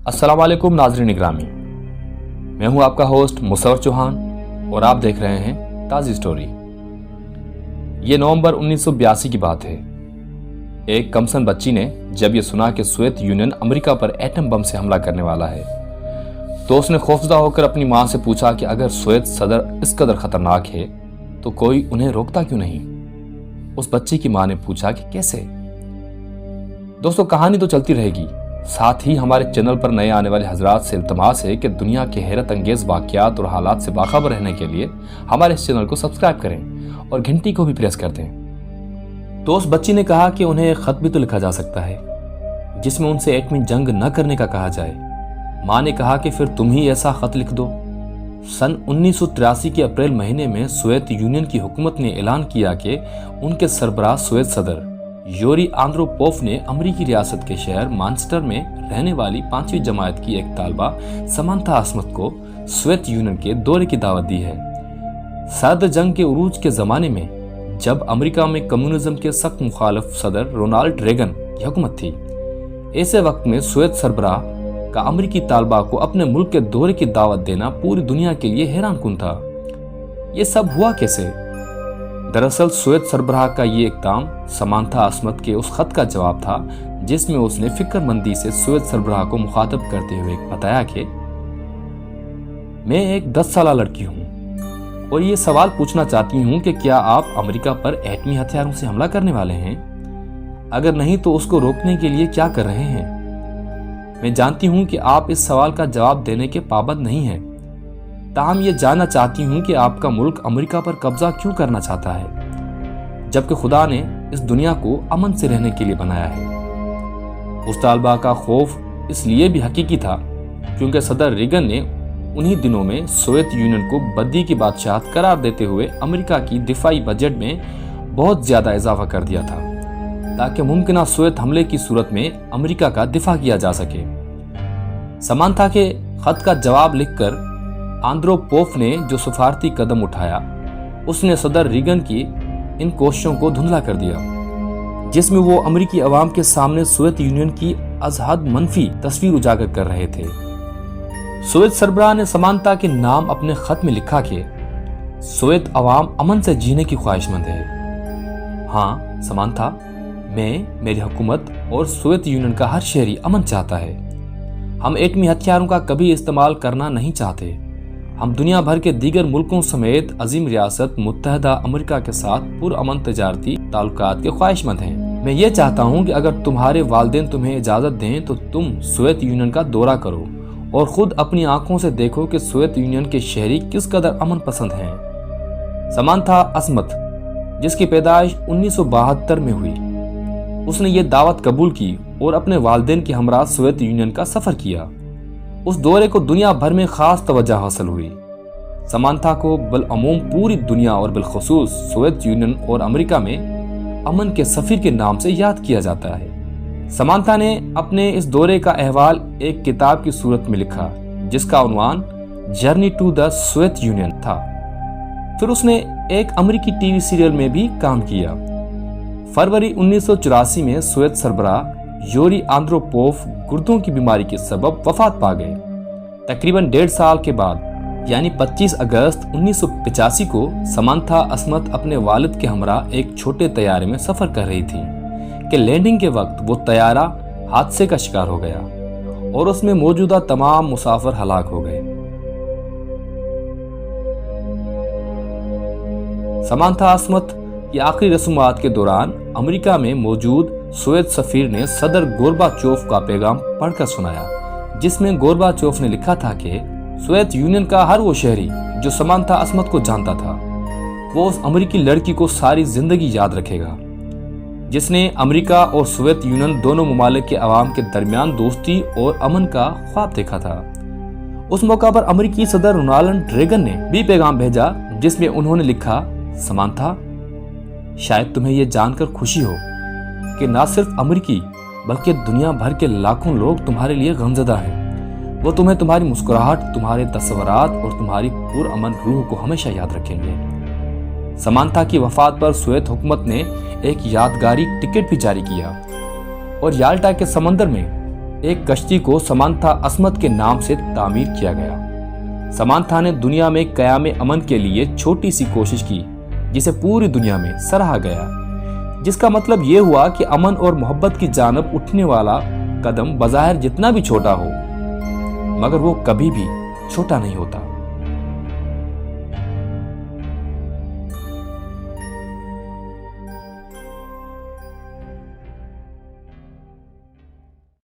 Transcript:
अस्सलाम वालेकुम नाज़रीन इकरामी, मैं हूं आपका होस्ट मुसव्वर चौहान और आप देख रहे हैं ताज़ी स्टोरी। ये नवंबर 1982 की बात है। एक कमसन बच्ची ने जब ये सुना कि सोवियत यूनियन अमेरिका पर एटम बम से हमला करने वाला है तो उसने खौफजदा होकर अपनी माँ से पूछा कि अगर सोवियत सदर इस कदर खतरनाक है तो कोई उन्हें रोकता क्यों नहीं। उस बच्ची की माँ ने पूछा कि कैसे। दोस्तों, कहानी तो चलती रहेगी। साथ ही हमारे चैनल पर नए आने वाले हजरात से इल्तमास है कि दुनिया के हैरत अंगेज वाक़यात और हालात से बाखबर रहने के लिए हमारे इस चैनल को सब्सक्राइब करें और घंटी को भी प्रेस कर दें। तो उस बच्ची ने कहा कि उन्हें एक खत भी तो लिखा जा सकता है जिसमें उनसे एटमी जंग न करने का कहा जाए। माँ ने कहा कि फिर तुम ही ऐसा खत लिख दो। सन 1983 के अप्रैल महीने में सोवियत यूनियन की हुकूमत ने ऐलान किया कि उनके सरबराह सोवियत सदर यूरी आंद्रोपोव ने अमेरिकी रियासत के शहर मानचेस्टर में रहने वाली 5वीं जमात की एक तालबा समांथा अस्मत को सोवियत यूनियन के दौरे की दावत दी है। सर्द जंग के उरूज के जमाने में जब अमेरिका में कम्युनिज्म के सख्त मुखालिफ सदर रोनाल्ड रेगन की हुकूमत थी, ऐसे वक्त में सोवियत सरबराह का अमेरिकी तालबा को अपने मुल्क के दौरे की दावत देना पूरी दुनिया के लिए हैरान कुन था। ये सब हुआ कैसे? दरअसल सोवियत सरबराह का ये इक़दाम समांथा अस्मत के उस खत का जवाब था जिसमें उसने फिक्रमंदी से सोवियत सरबराह को मुखातब करते हुए बताया कि मैं एक 10 साल लड़की हूँ और ये सवाल पूछना चाहती हूँ कि क्या आप अमेरिका पर एटमी हथियारों से हमला करने वाले हैं? अगर नहीं तो उसको रोकने के लिए क्या कर रहे हैं? मैं जानती हूँ कि आप इस सवाल का जवाब देने के पाबंद नहीं हैं, ताहम ये जानना चाहती हूँ कि आपका मुल्क अमेरिका पर कब्जा क्यों करना चाहता है जबकि खुदा ने इस दुनिया को अमन से रहने के लिए बनाया है। उस तालबा का खौफ इसलिए भी हकीकी था क्योंकि सदर रेगन ने उन्हीं दिनों में सोवियत यूनियन को बद्दी की बादशाहत करार देते हुए अमेरिका की दिफाई बजट में बहुत ज्यादा इजाफा कर दिया था ताकि मुमकिन सोवियत हमले की सूरत में अमेरिका का दिफा किया जा सके। समांथा के खत का जवाब लिखकर आंद्रोपोव ने जो सफारती कदम उठाया उसने सदर रेगन की इन कोशिशों को धुंधला कर दिया जिसमें वो अमेरिकी अवाम के सामने सोवियत यूनियन की अजहद मनफी तस्वीर उजागर कर रहे थे। सोवियत सरबराह ने समांथा के नाम अपने खत में लिखा कि सोवियत अवाम अमन से जीने की ख्वाहिशमंद है। हाँ समांथा, मैं, मेरी हुकूमत और सोवियत यूनियन का हर शहरी अमन चाहता है। हम एटमी हथियारों का कभी इस्तेमाल करना नहीं चाहते। हम दुनिया भर के दीगर मुल्कों समेत अजीम रियासत मुत्तहदा अमेरिका के साथ पुरअमन तजारती ताल्लुकात के ख्वाहिशमंद हैं। मैं ये चाहता हूँ कि अगर तुम्हारे वालिदैन तुम्हें इजाज़त दें तो तुम सोवियत यूनियन का दौरा करो और खुद अपनी आंखों से देखो कि सोवियत यूनियन के शहरी किस कदर अमन पसंद हैं। समांथा अस्मत, जिसकी पैदाइश 1972 में हुई, उसने ये दावत कबूल की और अपने वालिदैन के हमरा सोवियत यूनियन का सफर किया। उस दौरे को दुनिया भर में खास तवज्जो हासिल हुई। समांथा को बिलअमूम पूरी दुनिया और बिलखुसूस सोवियत यूनियन और अमेरिका में अमन के सफीर के नाम से याद किया जाता है। समांथा ने अपने इस दौरे का अहवाल एक किताब की सूरत में लिखा जिसका उन्वान journey to the Soviet Union था। फिर उसने एक अमेरिकी टीवी सीरियल में भी काम किया। फरवरी 1984 में सोवियत सरबराह यूरी आंद्रोपोव गुर्दों की बीमारी के सबब वफात पा गए। तकरीबन 1.5 साल के बाद यानी 25 अगस्त 1985 को समांथा अस्मत अपने वालिद के हमरा एक छोटे तैयारे में सफर कर रही थी कि लैंडिंग के वक्त वो तैयारा हादसे का शिकार हो गया और उसमें मौजूदा तमाम मुसाफिर हलाक हो गए। समांथा अस्मत की आखिरी रस्मात के दौरान अमेरिका में मौजूद सोवियत सफीर ने सदर गोर्बाचोव का पैगाम पढ़कर सुनाया जिसमें गोर्बाचोव ने लिखा था कि सोवियत यूनियन का हर वो शहरी जो समांथा अस्मत को जानता था वो उस अमेरिकी लड़की को सारी जिंदगी याद रखेगा जिसने अमेरिका और सोवियत यूनियन दोनों ममालिक के अवाम के दरमियान दोस्ती और अमन का ख्वाब देखा था। उस मौका पर अमेरिकी सदर रोनाल्ड रेगन ने भी पैगाम भेजा जिसमें उन्होंने लिखा, समांथा, शायद तुम्हें यह जानकर खुशी हो कि न सिर्फ अमेरिकी बल्कि दुनिया भर के लाखों लोग तुम्हारे लिए गमज़दा हैं। वो तुम्हें तुम्हारी मुस्कुराहट, तुम्हारे तस्वरात और तुम्हारी पुरअमन रूह को हमेशा याद रखेंगे। समांथा की वफात पर सोवियत हुकूमत ने एक यादगारी टिकट भी जारी किया और याल्टा के समंदर में ایک کشتی کو سمانتھا عصمت کے نام سے تعمیر کیا گیا۔ سمانتھا نے دنیا میں قیام امن کے لیے چھوٹی سی کوشش کی جسے پوری دنیا میں سراہا گیا، جس کا مطلب یہ ہوا کہ امن اور محبت کی جانب اٹھنے والا قدم بظاہر جتنا بھی چھوٹا ہو مگر وہ کبھی بھی چھوٹا نہیں ہوتا۔